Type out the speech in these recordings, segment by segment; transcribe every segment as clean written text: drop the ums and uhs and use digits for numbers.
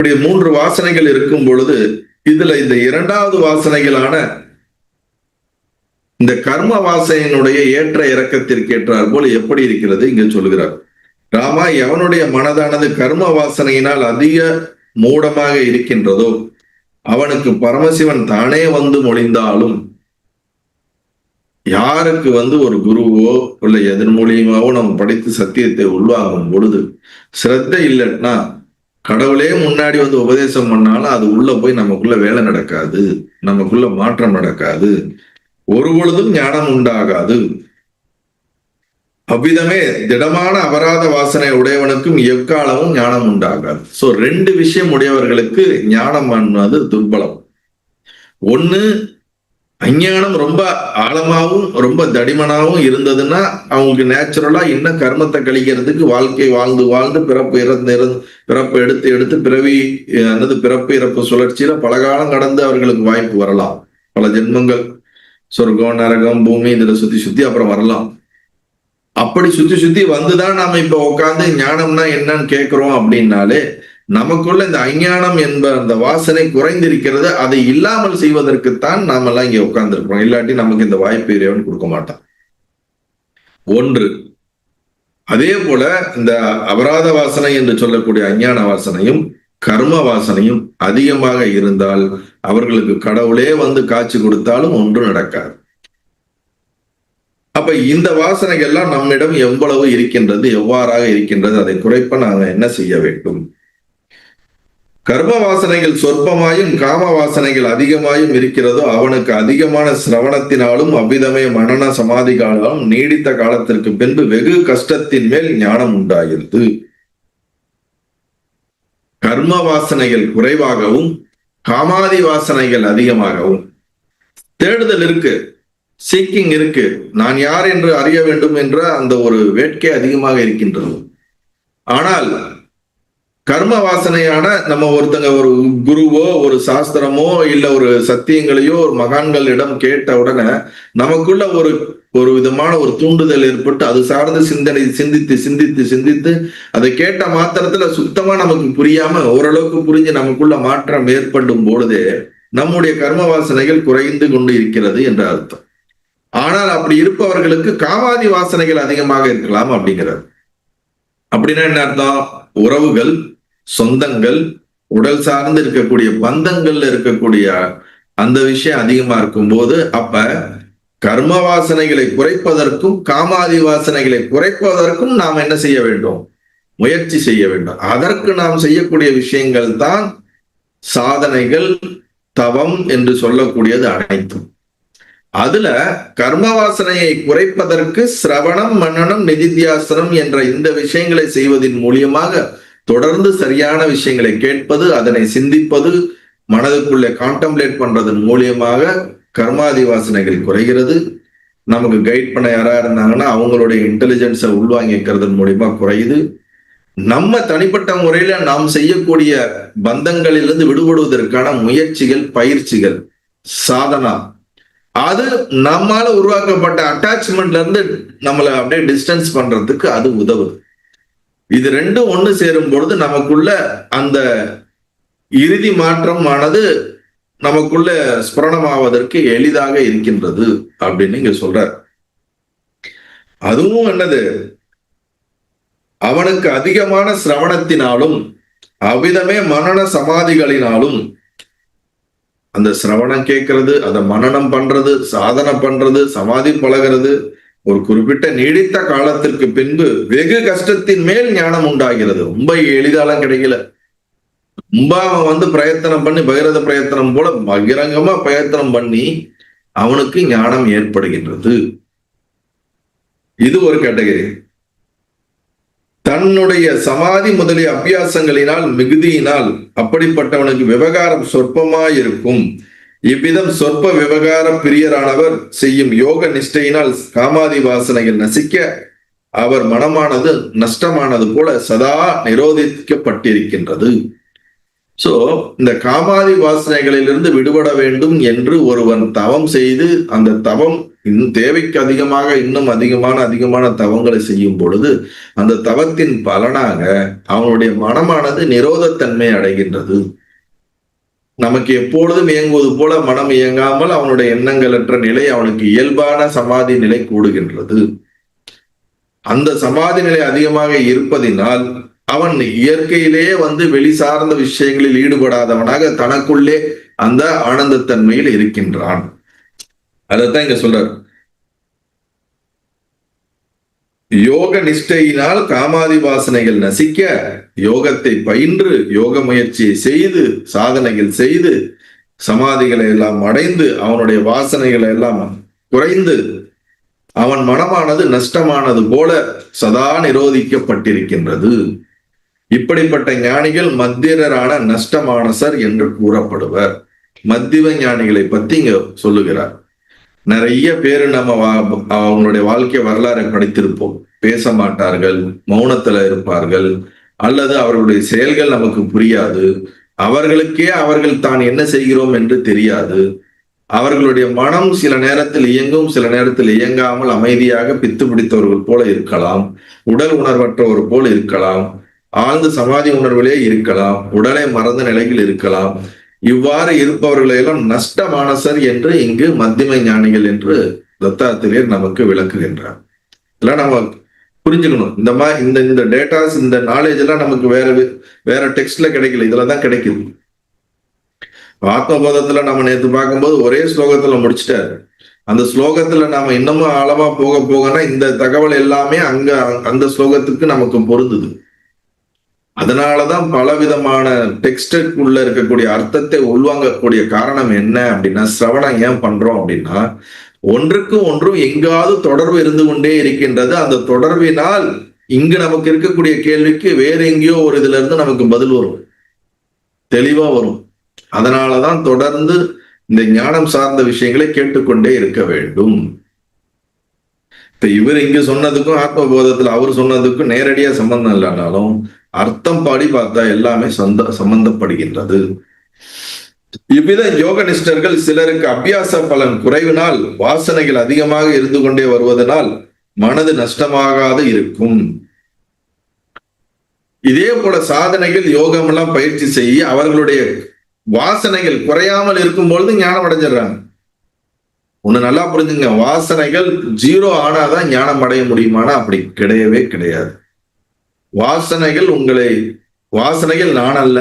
இப்படி 3 வாசனைகள் இருக்கும் பொழுது இதுல இந்த 2வது வாசனைகளான இந்த கர்ம வாசனையினுடைய ஏற்ற இறக்கத்திற்கு ஏற்றார் போல எப்படி இருக்கிறது இங்க சொல்லுகிறார். ராமா, எவனுடைய மனதானது கர்ம வாசனையினால் அதிக மூடமாக இருக்கின்றதோ அவனுக்கு பரமசிவன் தானே வந்து மொழிந்தாலும், யாருக்கு ஒரு குருவோ இல்ல எதன் மூலியமாவோ நம்ம படித்து சத்தியத்தை உள்வாங்கும் பொழுது சிரத்தை இல்லைன்னா கடவுளே முன்னாடி உபதேசம் பண்ணாலும் அது உள்ள போய் நமக்குள்ள வேலை நடக்காது, நமக்குள்ள மாற்றம் நடக்காது, ஒரு பொழுதும் ஞானம் உண்டாகாது. அவ்விதமே திடமான அபராத வாசனை உடையவனுக்கும் எக்காலமும் ஞானம் உண்டாகாது. சோ 2 விஷயம் உடையவர்களுக்கு ஞானம் ஆனது துர்பலம். ஒண்ணு, அஞ்ஞானம் ரொம்ப ஆழமாவும் ரொம்ப தடிமனாவும் இருந்ததுன்னா அவங்களுக்கு நேச்சுரலா இன்னும் கர்மத்தை கழிக்கிறதுக்கு வாழ்க்கை வாழ்ந்து வாழ்ந்து பிறப்பு எடுத்து பிறப்பு இறப்பு சுழற்சியில பல காலம் கடந்து அவர்களுக்கு வாய்ப்பு வரலாம். பல ஜென்மங்கள் சொர்க்கம் நரகம் பூமி இதுல சுத்தி அப்புறம் வரலாம். அப்படி சுத்தி வந்துதான் நாம இப்ப உட்காந்து ஞானம்னா என்னன்னு கேட்கிறோம் அப்படின்னாலே நமக்குள்ள இந்த அஞ்ஞானம் என்ப அந்த வாசனை குறைந்திருக்கிறது. அதை இல்லாமல் செய்வதற்குத்தான் நாம எல்லாம் இங்க உட்கார்ந்து இருக்கிறோம். இல்லாட்டி நமக்கு இந்த வாய்ப்பு இறைவன் கொடுக்க மாட்டான். ஒன்று. அதே போல இந்த அபராத வாசனை என்று சொல்லக்கூடிய அஞ்ஞான வாசனையும் கர்ம வாசனையும் அதிகமாக இருந்தால் அவர்களுக்கு கடவுளே காட்சி கொடுத்தாலும் ஒன்றும் நடக்காது. அப்ப இந்த வாசனைகள்லாம் நம்மிடம் எவ்வளவு இருக்கின்றது, எவ்வாறாக இருக்கின்றது, அதை குறைப்ப நாங்க என்ன செய்ய வேண்டும்? கர்ம வாசனைகள் சொற்பமாயும் காம வாசனைகள் அதிகமாயும் இருக்கிறதோ அவனுக்கு அதிகமான சிரவணத்தினாலும் அவ்விதமே மனன சமாதிகளாலும் நீடித்த காலத்திற்கு பின்பு வெகு கஷ்டத்தின் மேல் ஞானம் உண்டாகிறது. கர்ம வாசனைகள் குறைவாகவும் காமாதி வாசனைகள் அதிகமாகவும் தேடுதல் இருக்கு, சீக்கிங் இருக்கு, நான் யார் என்று அறிய வேண்டும் என்ற அந்த ஒரு வேட்கை அதிகமாக இருக்கின்றது. ஆனால் கர்ம வாசனையான நம்ம ஒருத்தங்க ஒரு குருவோ ஒரு சாஸ்திரமோ இல்ல ஒரு சத்தியங்களையோ ஒரு மகான்களிடம் கேட்ட உடனே நமக்குள்ள ஒரு விதமான ஒரு தூண்டுதல் ஏற்பட்டு அது சார்ந்த சிந்தனை சிந்தித்து அதை கேட்ட மாத்திரத்துல சுத்தமா நமக்கு புரியாம ஓரளவுக்கு புரிஞ்சு நமக்குள்ள மாற்றம் ஏற்படும் பொழுதே நம்முடைய கர்ம வாசனைகள் குறைந்து கொண்டு இருக்கிறது என்ற அர்த்தம். ஆனால் அப்படி இருப்பவர்களுக்கு காமாதி வாசனைகள் அதிகமாக இருக்கலாம் அப்படிங்கிறது. அப்படின்னா என்ன அர்த்தம்? உறவுகள், சொந்தங்கள், உடல் சார்ந்து இருக்கக்கூடிய பந்தங்கள்ல இருக்கக்கூடிய அந்த விஷயம் அதிகமா இருக்கும் போது அப்ப கர்ம வாசனைகளை குறைப்பதற்கும் காமாதி வாசனைகளை குறைப்பதற்கும் நாம் என்ன செய்ய வேண்டும்? முயற்சி செய்ய வேண்டும். அதற்கு நாம் செய்யக்கூடிய விஷயங்கள் தான் சாதனைகள், தவம் என்று சொல்லக்கூடியது அனைத்தும். அதுல கர்ம வாசனையை குறைப்பதற்கு சிரவணம், மனனம், நிதித்தியாசனம் என்ற இந்த விஷயங்களை செய்வதன் மூலியமாக தொடர்ந்து சரியான விஷயங்களை கேட்பது, அதனை சிந்திப்பது, மனதுக்குள்ளே கான்டம்ப்ளேட் பண்றதன் மூலியமாக கர்மாதி வாசனைகள் குறைகிறது. நமக்கு கைட் பண்ண யாரா இருந்தாங்கன்னா அவங்களுடைய இன்டெலிஜென்ஸை உள்வாங்கிக்கிறதன் மூலியமா குறையுது. நம்ம தனிப்பட்ட முறையில நாம் செய்யக்கூடிய பந்தங்களிலிருந்து விடுபடுவதற்கான முயற்சிகள், பயிற்சிகள், சாதனா, அது நம்மால உருவாக்கப்பட்ட அட்டாச்மெண்ட்ல இருந்து நம்மளை அப்படியே டிஸ்டன்ஸ் பண்றதுக்கு அது உதவுது. இது ரெண்டும் ஒண்ணு சேரும் பொழுது நமக்குள்ள அந்த இறுதி மாற்றம் ஆனது நமக்குள்ள ஸ்புரணமாவதற்கு எளிதாக இருக்கின்றது அப்படின்னு இங்க சொல்றார். அதுவும் என்னது? அவனுக்கு அதிகமான சிரவணத்தினாலும் அவ்விதமே மனன சமாதிகளினாலும், அந்த சிரவணம் கேட்கறது, அதை மனனம் பண்றது, சாதனை பண்றது, சமாதி பழகிறது, ஒரு குறிப்பிட்ட நீடித்த காலத்திற்கு பின்பு வெகு கஷ்டத்தின் மேல் ஞானம் உண்டாகிறது. ரொம்ப எளிதாலாம் கிடைக்கல. ரொம்ப அவன் பிரயத்தனம் பண்ணி பகிரத பிரயத்தனம் போல பகிரங்கமா பிரயத்தனம் பண்ணி அவனுக்கு ஞானம் ஏற்படுகின்றது. இது ஒரு கேட்டகரி. தன்னுடைய சமாதி முதலிய அபியாசங்களினால் மிகுதியினால் அப்படிப்பட்டவனுக்கு விவகாரம் சொற்பமாயிருக்கும். இவ்விதம் சொற்ப விவகார பிரியரானவர் செய்யும் யோக நிஷ்டையினால் காமாதி வாசனைகள் நசிக்க அவர் மனமானது நஷ்டமானது போல சதா நிரோதிக்கப்பட்டிருக்கின்றது. சோ இந்த காமாதி வாசனைகளிலிருந்து விடுபட வேண்டும் என்று ஒருவன் தவம் செய்து அந்த தவம் இன்னும் தேவைக்கு அதிகமாக இன்னும் அதிகமான தவங்களை செய்யும் பொழுது அந்த தவத்தின் பலனாக அவனுடைய மனமானது நிரோதத்தன்மை அடைகின்றது. நமக்கு எப்பொழுதும் இயங்குவது போல மனம் இயங்காமல் அவனுடைய எண்ணங்களற்ற நிலை அவனுக்கு இயல்பான சமாதி நிலை கூடுகின்றது. அந்த சமாதி நிலை அதிகமாக இருப்பதினால் அவன் இயற்கையிலேயே வெளி சார்ந்த விஷயங்களில் ஈடுபடாதவனாக தனக்குள்ளே அந்த ஆனந்தத்தன்மையில் இருக்கின்றான். அதைத்தான் இங்க சொல்றார். யோக நிஷ்டையினால் காமாதி வாசனைகள் நசிக்க யோகத்தை பயின்று யோக முயற்சியை செய்து சாதனைகள் செய்து சமாதிகளை எல்லாம் அடைந்து அவனுடைய வாசனைகளை எல்லாம் குறைந்து அவன் மனமானது நஷ்டமானது போல சதா நிரோதிக்கப்பட்டிருக்கின்றது. இப்படிப்பட்ட ஞானிகள் மத்தியரான நஷ்டமானசர் என்று கூறப்படுவர். மத்திய ஞானிகளை பத்தி இங்க சொல்லுகிறார். நிறைய பேரு நம்ம அவங்களுடைய வாழ்க்கை வரலாறை படித்திருப்போம். பேச மாட்டார்கள், மௌனத்துல இருப்பார்கள், அல்லது அவர்களுடைய செயல்கள் நமக்கு புரியாது, அவர்களுக்கே அவர்கள் தான் என்ன செய்கிறோம் என்று தெரியாது. அவர்களுடைய மனம் சில நேரத்தில் இயங்கும், சில நேரத்தில் இயங்காமல் அமைதியாக பித்து பிடித்தவர்கள் போல இருக்கலாம், உடல் உணர்வற்றவர் போல இருக்கலாம், ஆழ்ந்த சமாதி உணர்விலே இருக்கலாம், உடலை மறந்த நிலையில் இருக்கலாம். இவ்வாறு இருப்பவர்களெல்லாம் நஷ்டமானசர் என்று இங்கு மத்தியம ஞானிகள் என்று தத்தாத்திரேயர் நமக்கு விளக்குகின்றார். இதெல்லாம் நம்ம புரிஞ்சுக்கணும். இந்த மாதிரி இந்த டேட்டாஸ், இந்த நாலேஜ் எல்லாம் நமக்கு வேற டெக்ஸ்ட்ல கிடைக்கல, இதுலதான் கிடைக்குது. ஆத்மபோதத்துல நம்ம நேற்று பார்க்கும்போது ஒரே ஸ்லோகத்துல முடிச்சுட்டாரு. அந்த ஸ்லோகத்துல நாம இன்னமும் ஆழமா போகனா இந்த தகவல் எல்லாமே அந்த ஸ்லோகத்துக்கு நமக்கு பொருந்துது. அதனாலதான் பலவிதமான டெக்ஸ்டுக்குள்ள இருக்கக்கூடிய அர்த்தத்தை உள்வாங்கக்கூடிய காரணம் என்ன அப்படின்னா, சிரவணம் ஏன் பண்றோம் அப்படின்னா, ஒன்றுக்கும் ஒன்றும் எங்காவது தொடர்பு இருந்து கொண்டே இருக்கின்றது. அந்த தொடர்பினால் இங்கு நமக்கு இருக்கக்கூடிய கேள்விக்கு வேற எங்கேயோ ஒரு இதுல இருந்து நமக்கு பதில் வரும், தெளிவா வரும். அதனாலதான் தொடர்ந்து இந்த ஞானம் சார்ந்த விஷயங்களை கேட்டுக்கொண்டே இருக்க வேண்டும். இப்ப இவர் இங்க சொன்னதுக்கும் ஆத்மபோதத்துல அவர் சொன்னதுக்கும் நேரடியா சம்பந்தம் இல்லைனாலும் அர்த்தம் பாடி பார்த்தா எல்லாமே சம்பந்தப்படுகின்றது. இவ்வித யோக நிஷ்டர்கள் சிலருக்கு அபியாச பலன் குறைவினால் வாசனைகள் அதிகமாக இருந்து கொண்டே வருவதனால் மனது நஷ்டமாகாது இருக்கும். இதே போல சாதனைகள் யோகம் எல்லாம் பயிற்சி செய்ய அவர்களுடைய வாசனைகள் குறையாமல் இருக்கும் பொழுது ஞானம் அடைஞ்சிடறாங்க. ஒண்ணு நல்லா புரிஞ்சுங்க, வாசனைகள் 0 ஆனாதான் ஞானம் அடைய முடியுமானா அப்படி கிடையவே கிடையாது. வாசனைகள் நான் அல்ல,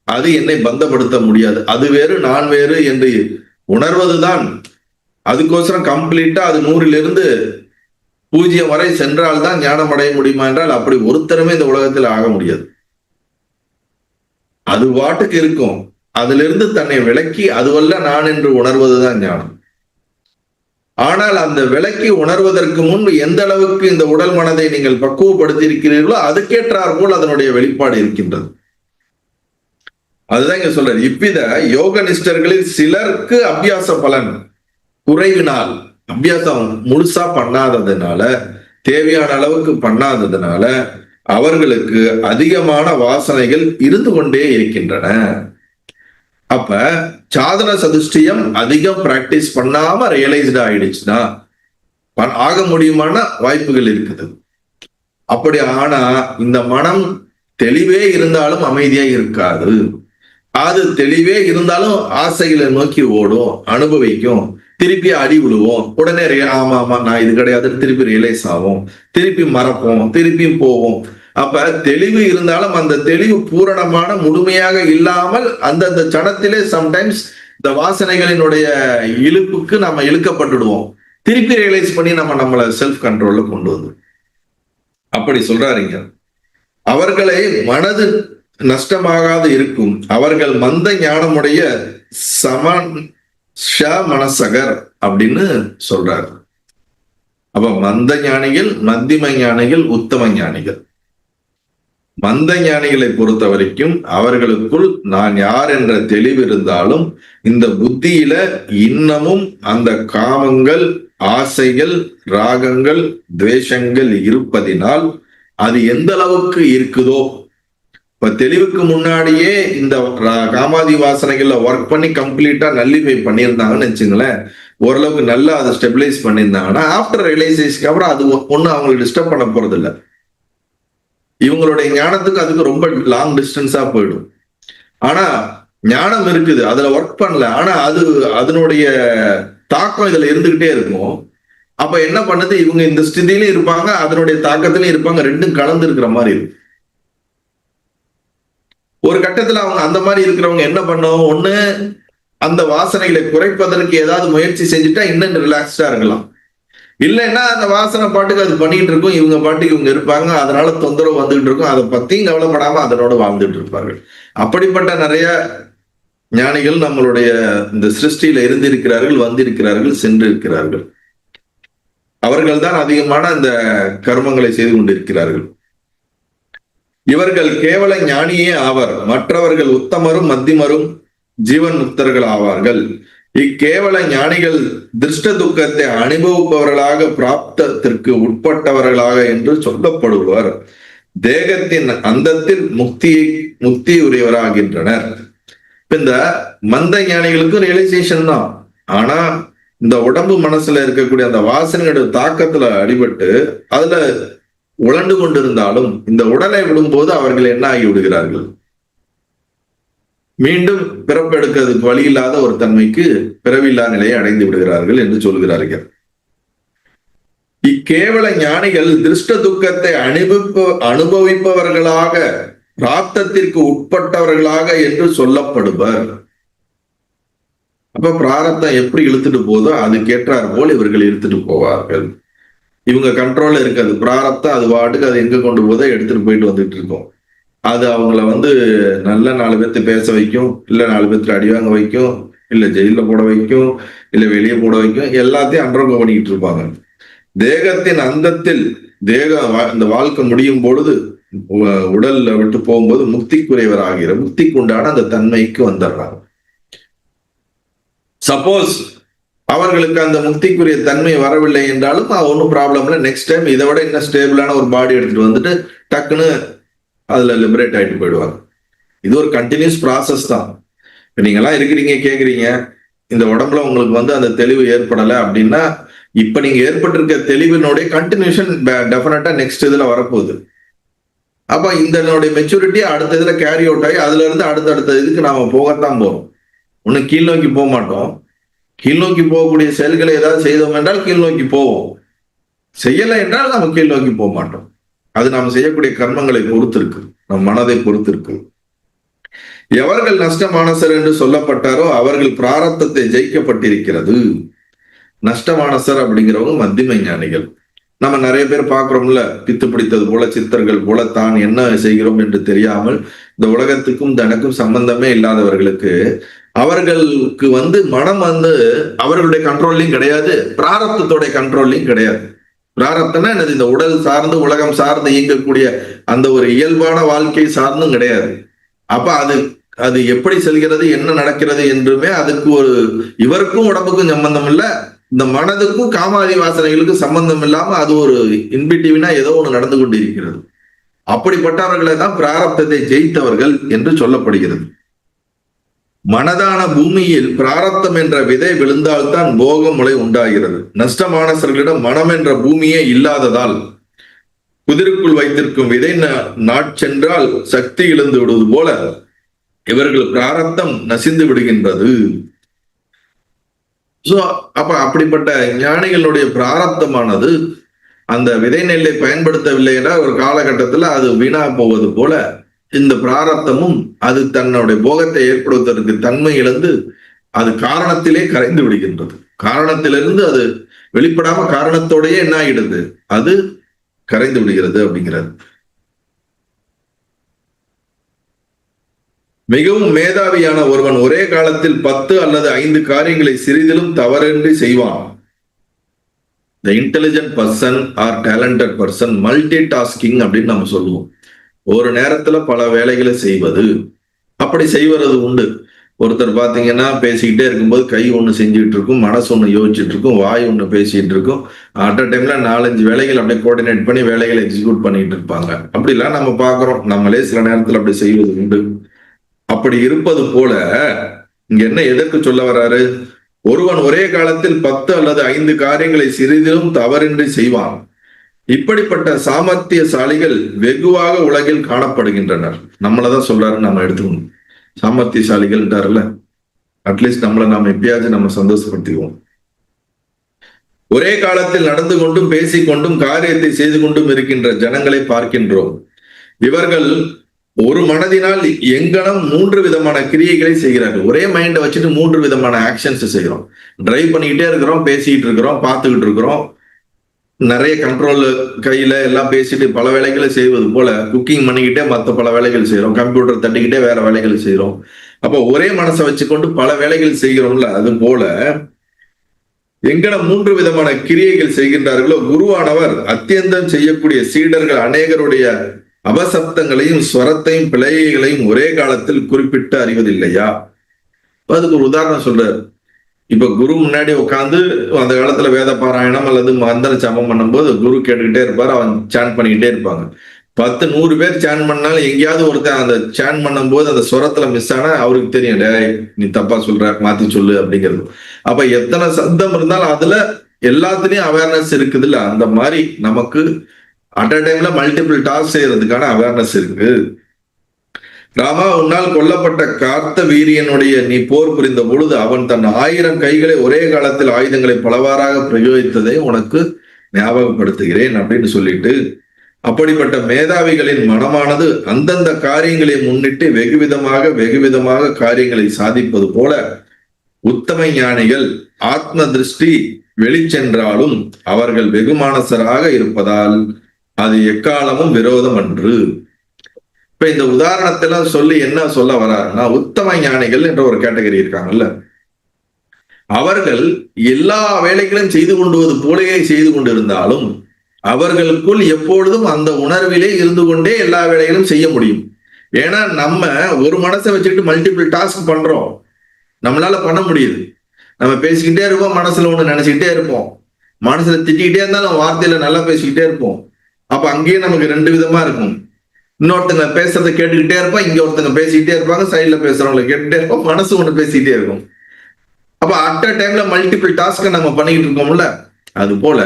அது என்னை பந்தப்படுத்த முடியாது, அது வேறு நான் வேறு என்று உணர்வதுதான். அதுக்கோசரம் கம்ப்ளீட்டா அது 100லிருந்து 0 வரை சென்றால்தான் ஞானம் அடைய முடியுமா என்றால் அப்படி ஒருத்தருமே இந்த உலகத்தில் ஆக முடியாது. அது வாட்டுக்கு இருக்கும், அதிலிருந்து தன்னை விலக்கி அதுவல்ல நான் என்று உணர்வதுதான் ஞானம். ஆனால் அந்த விலக்கி உணர்வதற்கு முன் எந்த அளவுக்கு இந்த உடல் மனதை நீங்கள் பக்குவப்படுத்தி இருக்கிறீர்களோ அதுக்கேற்றார் போல் அதனுடைய வெளிப்பாடு இருக்கின்றது. அதுதான் இங்க சொல்றாரு. இவ்வித யோக நிஷ்டர்களில் சிலருக்கு அபியாச பலன் குறைவினால், அபியாசம் முழுசா பண்ணாததுனால, தேவையான அளவுக்கு பண்ணாததுனால அவர்களுக்கு அதிகமான வாசனைகள் இருந்து கொண்டே இருக்கின்றன. அப்ப சாதன சதுஷ்டியம் அதிகம் பிராக்டிஸ் பண்ணாம ரியலைஸ்ட் ஆயிடுச்சுன்னா ஆக முடியுமான வாய்ப்புகள் இருக்குது. அப்படி ஆனா இந்த மனம் தெளிவே இருந்தாலும் அமைதியா இருக்காது. அது தெளிவே இருந்தாலும் ஆசைகளை நோக்கி ஓடும், அனுபவிக்கும், திருப்பி அடி விடுவோம், உடனே ஆமா நான் இது கிடையாது திருப்பி ரியலைஸ் ஆகும், திருப்பி மறப்போம், திருப்பியும் போவோம். அப்ப தெளிவு இருந்தாலும் அந்த தெளிவு பூரணமான முழுமையாக இல்லாமல் அந்தந்த சடத்திலே சம்டைம்ஸ் இந்த வாசனைகளினுடைய இழுப்புக்கு நம்ம இழுக்கப்பட்டுடுவோம். திருப்பி ரியலைஸ் பண்ணி நம்மளை செல்ஃப் கண்ட்ரோல்ல கொண்டு வந்து அப்படி சொல்றாருங்க. அவர்களை மனது நஷ்டமாகாது இருக்கும். அவர்கள் மந்த ஞானமுடைய மனசகர் அப்படின்னு சொல்றாரு. அப்ப மந்த ஞானிகள், மத்தியம ஞானிகள், உத்தம ஞானிகள். மந்த ஞானிகளை பொறுத்த வரைக்கும் அவர்களுக்குள் நான் யார் என்ற தெளிவு இருந்தாலும் இந்த புத்தியில இன்னமும் அந்த காமங்கள், ஆசைகள், ராகங்கள், துவேஷங்கள் இருப்பதினால் அது எந்த அளவுக்கு இருக்குதோ, இப்ப தெளிவுக்கு முன்னாடியே இந்த காமாதி வாசனைகள்ல ஒர்க் பண்ணி கம்ப்ளீட்டா நல்லிஃபை பண்ணியிருந்தாங்கன்னு வச்சுங்களேன், ஓரளவுக்கு நல்லா அதை ஸ்டெபிலைஸ் பண்ணியிருந்தாங்கன்னா ஆஃப்டர் ரியலைசேஷனுக்கு அப்புறம் அது ஒன்றும் அவங்களை டிஸ்டர்ப் பண்ண போறது இல்லை. இவங்களுடைய ஞானத்துக்கு அதுக்கு ரொம்ப லாங் டிஸ்டன்ஸா போயிடும். ஆனா ஞானம் இருக்குது, அதுல ஒர்க் பண்ணல, ஆனா அது அதனுடைய தாக்கம் இதுல இருந்துகிட்டே இருக்கும். அப்ப என்ன பண்ணுது, இவங்க இந்த ஸ்திதியிலும் இருப்பாங்க, அதனுடைய தாக்கத்திலையும் இருப்பாங்க, ரெண்டும் கலந்து இருக்கிற மாதிரி இருக்கும். ஒரு கட்டத்துல அவங்க அந்த மாதிரி இருக்கிறவங்க என்ன பண்ணும், ஒண்ணு அந்த வாசனைகளை குறைப்பதற்கு ஏதாவது முயற்சி செஞ்சுட்டா இன்னும் ரிலாக்ஸ்டா இருக்கலாம். இல்லைன்னா அந்த வாசனை பாட்டுக்கு அது பண்ணிட்டு இருக்கும், இவங்க பாட்டுக்கு இவங்க இருப்பாங்க, அதனால தொந்தரவு வந்துகிட்டு இருக்கும், அதை பத்தியும் கவலைப்படாம அதனோட வாழ்ந்துட்டு இருப்பார்கள். அப்படிப்பட்ட நிறைய ஞானிகள் நம்மளுடைய இந்த சிருஷ்டியில இருந்திருக்கிறார்கள், வந்திருக்கிறார்கள், சென்று இருக்கிறார்கள். அவர்கள் தான் அதிகமான அந்த கர்மங்களை செய்து கொண்டிருக்கிறார்கள். இவர்கள் கேவல ஞானியே ஆவர், மற்றவர்கள் உத்தமரும் மத்தியமரும் ஜீவன் முக்தர்கள் ஆவார்கள். இக்கேவல ஞானிகள் திருஷ்ட துக்கத்தை அனுபவிப்பவர்களாக பிராப்தத்திற்கு உட்பட்டவர்களாக என்று சொல்லப்படுவர். தேகத்தின் அந்தத்தில் முக்தி உரியவராகின்றனர். இந்த மந்த ஞானிகளுக்கும் ரியலைசேஷன் தான். ஆனா இந்த உடம்பு மனசுல இருக்கக்கூடிய அந்த வாசனையோட தாக்கத்துல அடிபட்டு அதுல உழண்டு கொண்டிருந்தாலும் இந்த உடலை விடும்போது அவர்கள் என்ன ஆகி விடுகிறார்கள், மீண்டும் பிறப்பெடுக்கிறதுக்கு வழி இல்லாத ஒரு தன்மைக்கு பிறவில்லா நிலையை அடைந்து விடுகிறார்கள் என்று சொல்கிறார்கள். இக்கேவல ஞானிகள் திருஷ்ட துக்கத்தை அனுபவிப்பவர்களாக பிராப்தத்திற்கு உட்பட்டவர்களாக என்று சொல்லப்படுவர். அப்ப பிராரத்தம் எப்படி இழுத்துட்டு போதோ அதுக்கேற்றார் போல் இவர்கள் இழுத்துட்டு போவார்கள். இவங்க கண்ட்ரோல்ல இருக்காது பிராரத்தம், அது வாட்டுக்கு அது எங்க கொண்டு போதோ எடுத்துட்டு போயிட்டு வந்துட்டு இருக்கோம். அது அவங்கள நல்ல 4 பேர்த்து பேச வைக்கும், இல்ல 4 பேர்த்து அடிவாங்க வைக்கும், இல்ல ஜெயில போட வைக்கும், இல்ல வெளியே போட வைக்கும், எல்லாத்தையும் அண்டர்கோ பண்ணிக்கிட்டு இருப்பாங்க. தேகத்தின் அந்தத்தில் இந்த வாழ்க்கை முடியும் பொழுது உடல்ல விட்டு போகும்போது முக்திக்குரியவர் ஆகிற முக்திக்கு உண்டான அந்த தன்மைக்கு வந்துடுறாங்க. சப்போஸ் அவர்களுக்கு அந்த முக்திக்குரிய தன்மை வரவில்லை என்றாலும் ஒன்றும் ப்ராப்ளம் இல்லை. நெக்ஸ்ட் டைம் இதை விட இன்னும் ஸ்டேபிளான ஒரு பாடி எடுத்துட்டு வந்துட்டு டக்குன்னு அதுல லிபரேட் ஆயிட்டு போயிடுவாங்க. இது ஒரு கண்டினியூஸ் ப்ராசஸ் தான். நீங்கெல்லாம் இருக்கிறீங்க, கேட்குறீங்க, இந்த உடம்புல உங்களுக்கு அந்த தெளிவு ஏற்படலை அப்படின்னா இப்ப நீங்க ஏற்பட்டிருக்க தெளிவினுடைய கண்டினியூஷன் டெஃபினட்டா நெக்ஸ்ட் இதுல வரப்போகுது. அப்ப இந்த மெச்சூரிட்டி அடுத்த இதுல கேரி அவுட் ஆகி அதுல இருந்து அடுத்தடுத்த இதுக்கு நாம போகத்தான் போறோம். ஒன்னும் கீழ் நோக்கி போக மாட்டோம். கீழ் நோக்கி போகக்கூடிய செயல்களை ஏதாவது செய்தோம் என்றால் கீழ் நோக்கி போவோம், செய்யலை என்றால் நம்ம கீழ் நோக்கி போக மாட்டோம். அது நாம் செய்யக்கூடிய கர்மங்களை பொறுத்து இருக்கு, நம் மனதை பொறுத்து இருக்கு. எவர்கள் நஷ்டமானசர் என்று சொல்லப்பட்டாரோ அவர்கள் பிராரத்தத்தை ஜெயிக்கப்பட்டிருக்கிறது. நஷ்டமானசர் அப்படிங்கிறவங்க மத்தியம ஞானிகள். நம்ம நிறைய பேர் பார்க்கிறோம்ல, பித்து பிடித்தது போல சித்தர்கள் போல தான் என்ன செய்கிறோம் என்று தெரியாமல் இந்த உலகத்துக்கும் தனக்கும் சம்பந்தமே இல்லாதவர்களுக்கு அவர்களுக்கு மனம் அவர்களுடைய கண்ட்ரோல்லையும் கிடையாது, பிராரத்தத்தோடைய கண்ட்ரோல்லையும் கிடையாது. பிராரத்தம்னா என்னது, இந்த உடல் சார்ந்து உலகம் சார்ந்து இயங்கக்கூடிய அந்த ஒரு இயல்பான வாழ்க்கை சார்ந்தும் கிடையாது. அப்ப அது எப்படி செல்கிறது, என்ன நடக்கிறது என்றுமே அதுக்கு இவருக்கும் உடம்புக்கும் சம்பந்தம் இல்லை, இந்த மனதுக்கும் காமாதி வாசனைகளுக்கும் சம்பந்தம் இல்லாம அது ஒரு இன்பிட்டிவினா ஏதோ ஒண்ணு நடந்து கொண்டு இருக்கிறது. அப்படிப்பட்டவர்களை தான் பிராரப்தத்தை ஜெயித்தவர்கள் என்று சொல்லப்படுகிறது. மனதான பூமியில் பிராரப்தம் என்ற விதை விழுந்தால்தான் போக முளை உண்டாகிறது. நஷ்டமானவர்களிடம் மனம் என்ற பூமியே இல்லாததால் குதிருக்குள் வைத்திருக்கும் விதை நாட்சென்றால் சக்தி இழந்து விடுவது போல இவர்கள் பிராரப்தம் நசிந்து விடுகின்றது. சோ அப்ப அப்படிப்பட்ட ஞானிகளுடைய பிராரப்தமானது அந்த விதை நெல்லை பயன்படுத்தவில்லை என்றால் ஒரு காலகட்டத்துல அது வீணா போவது போல இந்த பிராரப்தமும் அது தன்னுடைய போகத்தை ஏற்படுவதற்கு தன்மை இழந்து அது காரணத்திலே கரைந்து விடுகின்றது. காரணத்திலிருந்து அது வெளிப்படாம காரணத்தோடையே என்ன ஆகிடுது, அது கரைந்து விடுகிறது அப்படிங்கிறது. மிகவும் மேதாவியான ஒருவன் ஒரே காலத்தில் 10 அல்லது 5 காரியங்களை சிறிதிலும் தவறின்றி செய்வான். The intelligent person or talented person multitasking அப்படின்னு நம்ம சொல்லுவோம். ஒரு நேரத்துல பல வேலைகளை செய்வது. அப்படி செய்வது உண்டு. ஒருத்தர் பாத்தீங்கன்னா பேசிக்கிட்டே இருக்கும்போது கை ஒண்ணு செஞ்சுட்டு இருக்கும், மனசு ஒண்ணு யோசிச்சுட்டு இருக்கும், வாய் ஒண்ணு பேசிட்டு இருக்கும். அட் அ டைம்ல 4-5 வேலைகள் அப்படியே கோஆர்டினேட் பண்ணி வேலைகளை எக்ஸிக்யூட் பண்ணிட்டு இருப்பாங்க. அப்படிலாம் நம்ம பாக்குறோம், நம்மளே சில நேரத்துல அப்படி செய்வது உண்டு. அப்படி இருப்பது போல இங்க என்ன எதற்கு சொல்ல வர்றாரு, ஒருவன் ஒரே காலத்தில் 10 அல்லது 5 காரியங்களை சிறிதிலும் தவறின்றி செய்வான். இப்படிப்பட்ட சாமர்த்தியசாலிகள் வெகுவாக உலகில் காணப்படுகின்றனர். நம்மளதான் சொல்றாரு, நம்ம எடுத்துக்கணும். சாமர்த்தியசாலிகள்ன்றாருல, அட்லீஸ்ட் நம்மளை நாம எப்பயாச்சும் நம்ம சந்தோஷப்படுத்திக்குவோம். ஒரே காலத்தில் நடந்து கொண்டும் பேசிக்கொண்டும் காரியத்தை செய்து கொண்டும் இருக்கின்ற ஜனங்களை பார்க்கின்றோம். இவர்கள் ஒரு மனதினால் எங்கனம் 3 விதமான கிரியைகளை செய்கிறார்கள். ஒரே மைண்டை வச்சுட்டு 3 விதமான ஆக்ஷன்ஸ் செய்கிறோம். டிரைவ் பண்ணிக்கிட்டே இருக்கிறோம், பேசிக்கிட்டு இருக்கிறோம், பார்த்துக்கிட்டு இருக்கிறோம், நிறைய கண்ட்ரோல் கையில எல்லாம் பேசிட்டு பல வேலைகளை செய்வது போல குக்கிங் பண்ணிக்கிட்டே மற்ற பல வேலைகள் செய்யறோம், கம்ப்யூட்டர் தட்டிக்கிட்டே வேற வேலைகள் செய்யறோம். அப்போ ஒரே மனசை வச்சுக்கொண்டு பல வேலைகள் செய்கிறோம்ல, அது போல எங்கன 3 விதமான கிரியைகள் செய்கின்றார்களோ, குருவானவர் அத்தியந்தம் செய்யக்கூடிய சீடர்கள் அநேகருடைய அபசப்தங்களையும் ஸ்வரத்தையும் பிழைகளையும் ஒரே காலத்தில் குறிப்பிட்டு அறிவதில்லையா? அதுக்கு ஒரு உதாரணம் சொல்றாரு. இப்ப குரு முன்னாடி உட்காந்து அந்த காலத்துல வேத பாராயணம் அல்லது மந்திர ஜபம் பண்ணும்போது குரு கேட்டுக்கிட்டே இருப்பாரு, அவன் சான் பண்ணிக்கிட்டே இருப்பாங்க. 10-100 பேர் சான் பண்ணாலும் எங்கேயாவது ஒருத்தன் அந்த சான் பண்ணும் போது அந்த ஸ்வரத்துல மிஸ் ஆனா அவருக்கு தெரியும், டே நீ தப்பா சொல்ற, மாத்தி சொல்லு அப்படிங்கிறது. அப்ப எத்தனை சப்தம் இருந்தாலும் அதுல எல்லாத்துலயும் அவேர்னஸ் இருக்குது இல்ல, அந்த மாதிரி நமக்கு அட் அ டைம்ல மல்டிபிள் டாஸ்க் செய்யறதுக்கான அவேர்னஸ் இருக்கு. ராமா, உன்னால் கொல்லப்பட்ட கார்த்த வீரியனுடைய நீ போர் புரிந்த பொழுது அவன் தன் 1000 கைகளை ஒரே காலத்தில் ஆயுதங்களை பலவாறாக பிரயோகித்ததை உனக்கு ஞாபகப்படுத்துகிறேன் அப்படின்னு சொல்லிட்டு, அப்படிப்பட்ட மேதாவிகளின் மனமானது அந்தந்த காரியங்களை முன்னிட்டு வெகுவிதமாக காரியங்களை சாதிப்பது போல உத்தம ஞானிகள் ஆத்ம திருஷ்டி வெளிச்சென்றாலும் அவர்கள் வெகுமானசராக இருப்பதால் அது எக்காலமும் விரோதம் அன்று. இப்ப இந்த உதாரணத்தெல்லாம் சொல்லி என்ன சொல்ல வராருன்னா, உத்தம ஞானிகள் என்ற ஒரு கேட்டகரி இருக்காங்கல்ல, அவர்கள் எல்லா வேலைகளும் செய்து கொண்டுவது போலவே செய்து கொண்டிருந்தாலும் அவர்களுக்குள் எப்பொழுதும் அந்த உணர்விலே இருந்து கொண்டே எல்லா வேலைகளும் செய்ய முடியும். ஏன்னா நம்ம ஒரு மனசை வச்சுக்கிட்டு மல்டிபிள் டாஸ்க் பண்றோம், நம்மளால பண்ண முடியுது. நம்ம பேசிக்கிட்டே இருப்போம், மனசுல ஒண்ணு நினைச்சுக்கிட்டே இருப்போம், மனசுல திட்டிக்கிட்டே இருந்தாலும் வார்த்தையில நல்லா பேசிக்கிட்டே இருப்போம். அப்ப அங்கேயே நமக்கு 2 விதமா இருக்கும். இன்னொருத்தங்க பேசுறதை கேட்டுக்கிட்டே இருப்போம், இங்க ஒருத்தங்க பேசிக்கிட்டே இருப்பாங்க, சைட்ல பேசுறவங்களை கேட்டுட்டே இருப்போம், மனசு ஒண்ணு பேசிக்கிட்டே இருக்கும். அப்ப அட் அ டைம்ல மல்டிபிள் டாஸ்க நம்ம பண்ணிக்கிட்டு இருக்கோம்ல, அது போல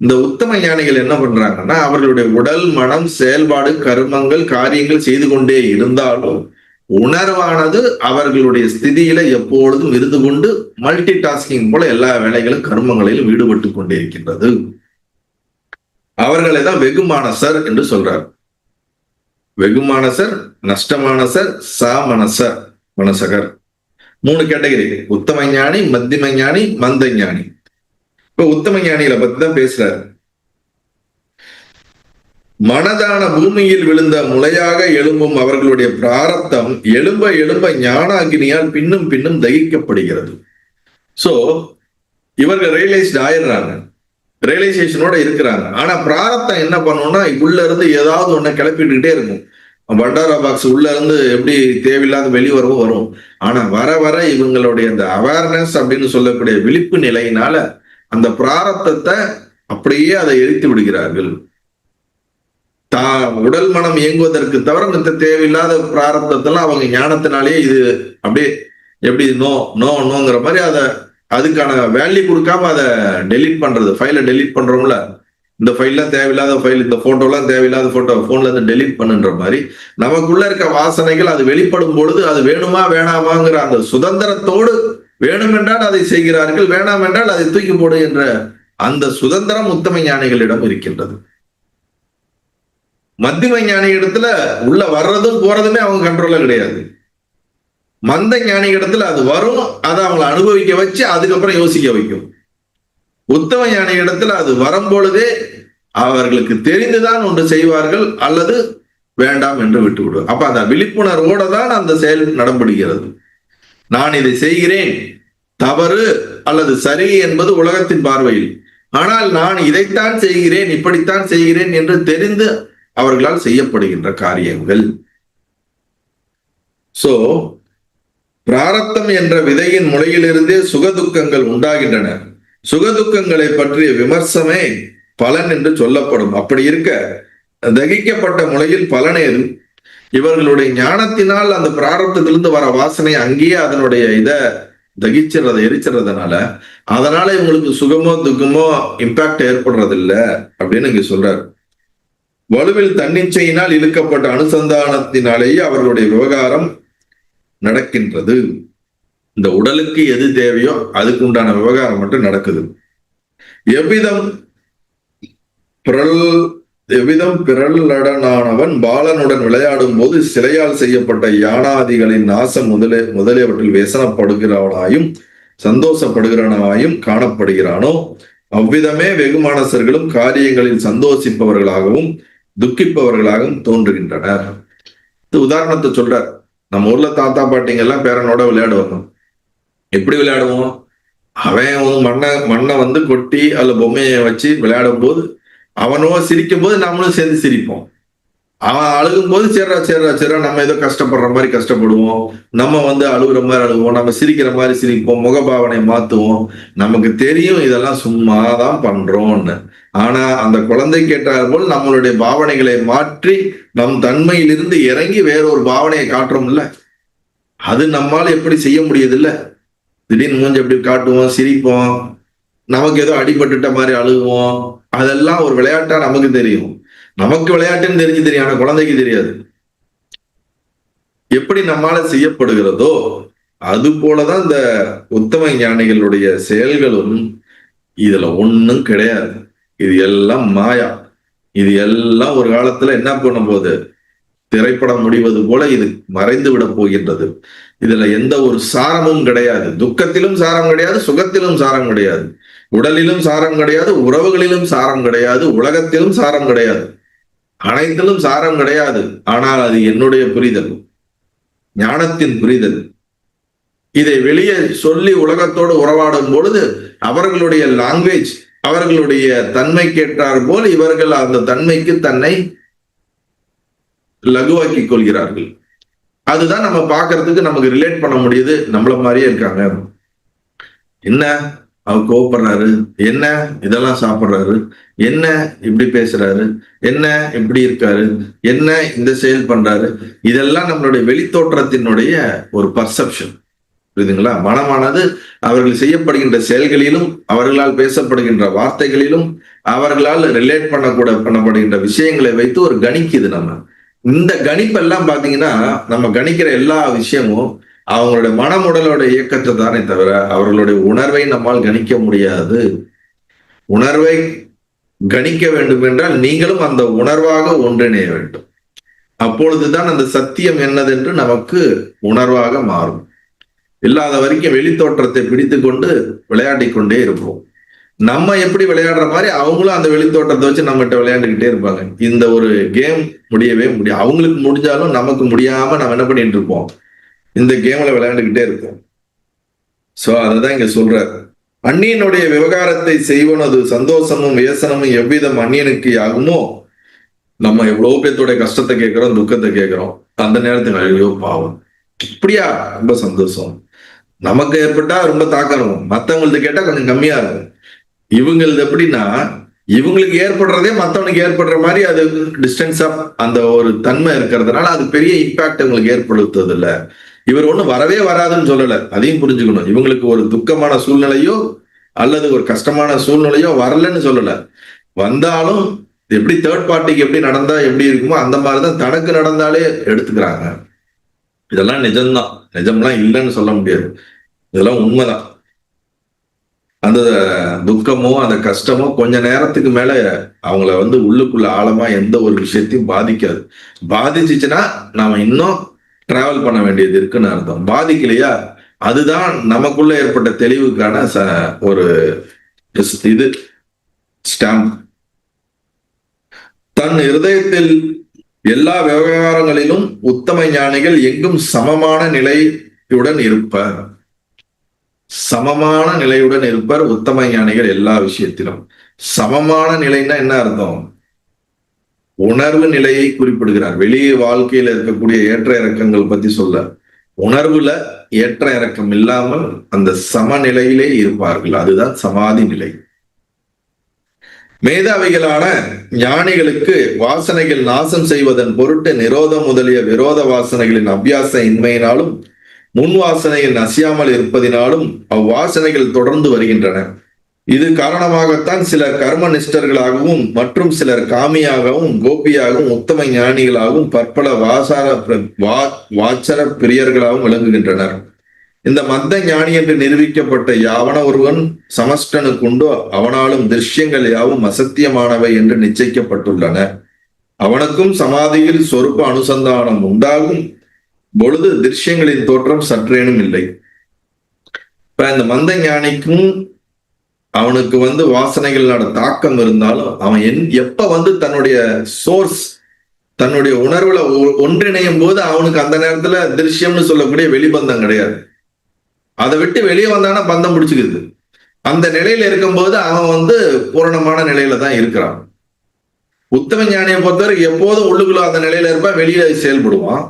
இந்த உத்தம ஞானிகள் என்ன பண்றாங்கன்னா, அவர்களுடைய உடல் மனம் செயல்பாடு கர்மங்கள் காரியங்கள் செய்து கொண்டே இருந்தாலும் உணர்வானது அவர்களுடைய ஸ்திதியில எப்பொழுதும் இருந்து கொண்டு மல்டி டாஸ்கிங் போல எல்லா வேலைகளும் கர்மங்களிலும் ஈடுபட்டு கொண்டே இருக்கின்றது. அவர்களை தான் வெகுமானசர் என்று சொல்றார். வெகுமானசர், நஷ்டமானசர், சாமனசர், மனசகர், 3 கேட்டகரி. உத்தம ஞானி, மத்தியம ஞானி, மந்த ஞானி. இப்ப உத்தம ஞானிகளை பத்தி தான் பேசுறாரு. மனதான பூமியில் விழுந்த முளையாக எழும்பும் அவர்களுடைய பிராரத்தம் எழும்ப ஞான அக்னியால் பின்னும் தகிக்கப்படுகிறது. சோ இவர்கள் ரியலைஸ்ட் ஆயிடுறாங்க, ரியலைசேஷனோட இருக்கிறாங்க. ஆனா பிராரத்தம் என்ன பண்ணும்னா, உள்ள இருந்து ஏதாவது ஒண்ணு கிளப்பிட்டுக்கிட்டே இருக்கும். பண்டாரா பாக்ஸ் உள்ள இருந்து எப்படி தேவையில்லாத வெளிவரவும் வரும். ஆனா வர இவங்களுடைய அந்த அவேர்னஸ் அப்படின்னு சொல்லக்கூடிய விழிப்பு நிலையினால அந்த பிராரத்தத்தை அப்படியே அதை எரித்து விடுகிறார்கள். உடல் மனம் இயங்குவதற்கு தவிர இந்த தேவையில்லாத பிராரத்தத்தெல்லாம் அவங்க ஞானத்தினாலேயே இது அப்படியே எப்படி நோங்கிற மாதிரி அதை அதுக்கான வேல்யூ கொடுக்காம அதை டெலீட் பண்றது. ஃபைலை டெலீட் பண்றோம்ல, இந்த ஃபைல்லாம் தேவையில்லாத ஃபைல், இந்த போட்டோலாம் தேவையில்லாத போட்டோ போன்ல இருந்து டெலீட் பண்ணுன்ற மாதிரி நமக்குள்ள இருக்க வாசனைகள் அது வெளிப்படும் பொழுது அது வேணுமா வேணாமாங்கிற அந்த சுதந்திரத்தோடு வேணுமென்றால் அதை செய்கிறார்கள், வேணாம் என்றால் அதை தூக்கி போடு என்ற அந்த சுதந்திரம் உத்தம ஞானிகளிடம் இருக்கின்றது. மத்தியம ஞானி இடத்துல உள்ள வர்றதும் போறதுமே அவங்க கண்ட்ரோல்ல கிடையாது. மந்த ஞானி இடத்துல அது வரும், அதை அவங்களை அனுபவிக்க வச்சு அதுக்கப்புறம் யோசிக்க வைக்கும். உத்தம ஞானி இடத்துல அது வரும்பொழுதே அவர்களுக்கு தெரிந்துதான் ஒன்று செய்வார்கள் அல்லது வேண்டாம் என்று விட்டு விடுவார். அப்ப அந்த விழிப்புணர்வோட தான் அந்த செயல் நடம்படுகிறது. நான் இதை செய்கிறேன், தவறு அல்லது சரி என்பது உலகத்தின் பார்வையில், ஆனால் நான் இதைத்தான் செய்கிறேன், இப்படித்தான் செய்கிறேன் என்று தெரிந்து அவர்களால் செய்யப்படுகின்ற காரியங்கள். சோ பிராரத்தம் என்ற விதையின் முளையிலிருந்தே சுகதுக்கங்கள் உண்டாகின்றன. சுகதுக்கங்களை பற்றிய விமர்சமே பலன் என்று சொல்லப்படும். அப்படி இருக்க தகிக்கப்பட்ட முளையில் பலனேது? இவர்களுடைய ஞானத்தினால் அந்த பிராரத்தத்திலிருந்து வர வாசனை அங்கேயே அதனுடைய இத எரிச்சிடுறதுனால அதனால இவங்களுக்கு சுகமோ துக்கமோ இம்பாக்ட் ஏற்படுறது இல்ல அப்படின்னு இங்க சொல்றாரு. வலுவில் தன்னிச்சையினால் இழுக்கப்பட்ட அனுசந்தானத்தினாலேயே அவர்களுடைய விவகாரம் நடக்கின்றது. இந்த உடலுக்கு எது தேவையோ அதுக்கு உண்டான விவகாரம் மட்டும் நடக்குது. எவ்விதம் பிறலடனானவன் பாலனுடன் விளையாடும் போது சிலையால் செய்யப்பட்ட யானாதிகளின் நாசம் முதலியவற்றில் வேசனப்படுகிறவனாயும் சந்தோஷப்படுகிறவனாயும் காணப்படுகிறானோ அவ்விதமே வெகுமானசர்களும் காரியங்களில் சந்தோஷிப்பவர்களாகவும் துக்கிப்பவர்களாகவும் தோன்றுகின்றனர். உதாரணத்தை சொல்றார். நம்ம ஊர்ல தாத்தா பாட்டிங்க எல்லாம் பேரனோட விளையாடுவாங்க. எப்படி விளையாடுவோம்? அவன் மண்ணை வந்து கொட்டி அல்ல பொம்மையை வச்சு விளையாடும் போது அவனோ சிரிக்கும் போது நம்மளும் சேர்ந்து சிரிப்போம். அவன் அழுகும் போது சேர்றா நம்ம ஏதோ கஷ்டப்படுற மாதிரி கஷ்டப்படுவோம். நம்ம வந்து அழுகுற மாதிரி அழுகுவோம். நம்ம சிரிக்கிற மாதிரி சிரிப்போம். முகபாவனை மாத்துவோம். நமக்கு தெரியும் இதெல்லாம் சும்மாதான் பண்றோம்னு. ஆனா அந்த குழந்தை கேட்டார் போல் நம்மளுடைய பாவனைகளை மாற்றி நம் தன்மையிலிருந்து இறங்கி வேறொரு பாவனையை காட்டுறோம்ல, அது நம்மால எப்படி செய்ய முடியுது இல்ல? திடீர்னு மூஞ்சி எப்படி காட்டுவோம், சிரிப்போம், நமக்கு ஏதோ அடிபட்டுட்ட மாதிரி அழுகுவோம். அதெல்லாம் ஒரு விளையாட்டா நமக்கு தெரியும். நமக்கு விளையாட்டுன்னு தெரியும், ஆனா குழந்தைக்கு தெரியாது. எப்படி நம்மால செய்யப்படுகிறதோ அது போலதான் இந்த உத்தம ஞானிகளுடைய செயல்களும். இதுல ஒண்ணும் கிடையாது. இது எல்லாம் மாயா. இது எல்லாம் ஒரு காலத்துல என்ன பண்ண போகுது? திரைப்படம் முடிவது போல இது மறைந்து விட போகின்றது. இதுல எந்த ஒரு சாரமும் கிடையாது. துக்கத்திலும் சாரம் கிடையாது, சுகத்திலும் சாரம் கிடையாது, உடலிலும் சாரம் கிடையாது, உறவுகளிலும் சாரம் கிடையாது, உலகத்திலும் சாரம் கிடையாது, அனைத்திலும் சாரம் கிடையாது. ஆனால் அது என்னுடைய புரிதல், ஞானத்தின் புரிதல். இதை வெளியே சொல்லி உலகத்தோடு உறவாடும் பொழுது அவர்களுடைய லாங்குவேஜ், அவர்களுடைய தன்மை கேட்டார் போல் இவர்கள் அந்த தன்மைக்கு தன்னை லகுவாக்கி கொள்கிறார்கள். அதுதான் நம்ம பார்க்கறதுக்கு நமக்கு ரிலேட் பண்ண முடியுது. நம்மள மாதிரியே இருக்காங்க. என்ன அவர் கோவப்படுறாரு, என்ன இதெல்லாம் சாப்பிட்றாரு, என்ன இப்படி பேசுறாரு, என்ன இப்படி இருக்காரு, என்ன இந்த செயல் பண்றாரு, இதெல்லாம் நம்மளுடைய வெளித்தோற்றத்தினுடைய ஒரு பர்செப்ஷன். புரியுதுங்களா? மனமானது அவர்கள் செய்யப்படுகின்ற செயல்களிலும் அவர்களால் பேசப்படுகின்ற வார்த்தைகளிலும் அவர்களால் ரிலேட் பண்ணப்படுகின்ற விஷயங்களை வைத்து ஒரு கணிக்குது. நம்ம இந்த கணிப்பெல்லாம் பாத்தீங்கன்னா நம்ம கணிக்கிற எல்லா விஷயமும் அவங்களுடைய மனமுடலோட இயக்கத்தை தானே தவிர அவர்களுடைய உணர்வை நம்மால் கணிக்க முடியாது. உணர்வை கணிக்க வேண்டும் என்றால் நீங்களும் அந்த உணர்வாக ஒன்றிணைய வேண்டும். அப்பொழுதுதான் அந்த சத்தியம் என்னதென்று நமக்கு உணர்வாக மாறும். இல்லாத வரைக்கும் வெளித்தோற்றத்தை பிடித்து கொண்டு விளையாடி கொண்டே இருப்போம். நம்ம எப்படி விளையாடுற மாதிரி அவங்களும் அந்த வெளித்தோட்டத்தை வச்சு நம்மகிட்ட விளையாண்டுக்கிட்டே இருப்பாங்க. இந்த ஒரு கேம் முடியவே முடியாது. அவங்களுக்கு முடிஞ்சாலும் நமக்கு முடியாம நம்ம என்ன பண்ணிட்டு இருப்போம்? இந்த கேம்ல விளையாண்டுக்கிட்டே இருப்போம். சோ அதுதான் இங்க சொல்றாரு. அந்நியனுடைய விவகாரத்தை செய்வனது சந்தோஷமும் வியசனமும் எவ்விதம் அந்நியனுக்கு ஆகுமோ. நம்ம எவ்வளவு பேர்த்தோட கஷ்டத்தை கேட்கிறோம், துக்கத்தை கேட்கிறோம். அந்த நேரத்துக்கு ஐயோ பாவம், இப்படியா, ரொம்ப சந்தோஷம். நமக்கு ஏற்பட்டா ரொம்ப தாக்கணும், மத்தவங்களுக்கு கேட்டா கொஞ்சம் கம்மியா இருக்கும். இவங்களது எப்படின்னா இவங்களுக்கு ஏற்படுறதே மத்தவனுக்கு ஏற்படுற மாதிரி அது டிஸ்டன்ஸ் ஆஃப் அந்த ஒரு தன்மை இருக்கிறதுனால அது பெரிய இம்பாக்ட் இவங்களுக்கு ஏற்படுத்துறது இல்ல. இவர் ஒண்ணும் வரவே வராதுன்னு சொல்லல, அதையும் புரிஞ்சுக்கணும். இவங்களுக்கு ஒரு துக்கமான சூழ்நிலையோ அல்லது ஒரு கஷ்டமான சூழ்நிலையோ வரலன்னு சொல்லல. வந்தாலும் எப்படி தேர்ட் பார்ட்டிக்கு எப்படி நடந்தா எப்படி இருக்குமோ அந்த மாதிரிதான் தனக்கு நடந்தாலே எடுத்துக்கிறாங்க. இதெல்லாம் நிஜம்தான், நிஜம்லாம் இல்லைன்னு சொல்ல முடியாது. இதெல்லாம் உண்மைதான். அந்த துக்கமோ அந்த கஷ்டமோ கொஞ்ச நேரத்துக்கு மேல அவங்கள வந்து உள்ளுக்குள்ள ஆழமா எந்த ஒரு விஷயத்தையும் பாதிக்காது. பாதிச்சுச்சுன்னா நாம இன்னும் டிராவல் பண்ண வேண்டியது இருக்குன்னு அர்த்தம். பாதிக்கலையா, அதுதான் நமக்குள்ள ஏற்பட்ட தெளிவுக்கான ஒரு இது ஸ்டாம்ப். தன் இருதயத்தில் எல்லா விவகாரங்களிலும் உத்தம ஞானிகள் எங்கும் சமமான நிலையுடன் இருப்பர். சமமான நிலையுடன் இருப்பர் உத்தம ஞானிகள். எல்லா விஷயத்திலும் சமமான நிலைன்னா என்ன அர்த்தம்? உணர்வு நிலையை குறிப்பிடுகிறார். வெளியே வாழ்க்கையில இருக்கக்கூடிய ஏற்ற இறக்கங்கள் பத்தி சொல்ல, உணர்வுல ஏற்ற இறக்கம் இல்லாமல் அந்த சமநிலையிலே இருப்பார்கள். அதுதான் சமாதி நிலை. மேதாவிகளான ஞானிகளுக்கு வாசனைகள் நாசம் செய்வதன் பொருட்டு நிரோதம் முதலிய விரோத வாசனைகளின் அபியாச இன்மையினாலும் முன் வாசனையில் நசியாமல் இருப்பதினாலும் அவ்வாசனைகள் தொடர்ந்து வருகின்றன. இது காரணமாகத்தான் சிலர் கர்ம நிஷ்டர்களாகவும் மற்றும் சிலர் காமியாகவும் கோபியாகவும் உத்தம ஞானிகளாகவும் பற்பல வாச்சர பிரியர்களாகவும் விளங்குகின்றனர். இந்த மத்த ஞானி என்று நிரூபிக்கப்பட்ட யாவன ஒருவன் சமஷ்டனுக்குண்டோ அவனாலும் திருஷ்யங்கள் யாவும் அசத்தியமானவை என்று நிச்சயிக்கப்பட்டுள்ளன. அவனுக்கும் சமாதியில் சொருப்ப அனுசந்தானம் உண்டாகும் பொழுது திருஷ்யங்களின் தோற்றம் சற்றேனும் இல்லை. இப்ப இந்த மந்த ஞானிக்கும் அவனுக்கு வாசனைகளோட தாக்கம் இருந்தாலும் அவன் எப்ப தன்னுடைய சோர்ஸ் தன்னுடைய உணர்வுல ஒன்றிணையும் போது அவனுக்கு அந்த நேரத்துல திருஷ்யம்னு சொல்லக்கூடிய வெளிபந்தம் கிடையாது. அதை விட்டு வெளியே வந்தானா பந்தம் பிடிச்சுக்குது. அந்த நிலையில இருக்கும்போது அவன் பூரணமான நிலையில தான் இருக்கிறான். உத்தம ஞானியை பொறுத்தவரை எப்போதும் உள்ளுக்குள்ள அந்த நிலையில இருப்பான், வெளியில செயல்படுவான்.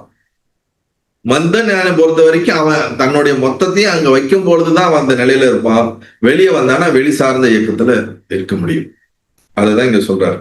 மந்த ஞானியை பொறுத்த வரைக்கும் அவன் தன்னுடைய மொத்தத்தையும் அங்க வைக்கும் பொழுதுதான் அவன் அந்த நிலையில இருப்பான். வெளியே வந்தானா வெளி சார்ந்த இயக்கத்துல இருக்க முடியும். அதுதான் இங்க சொல்றாரு.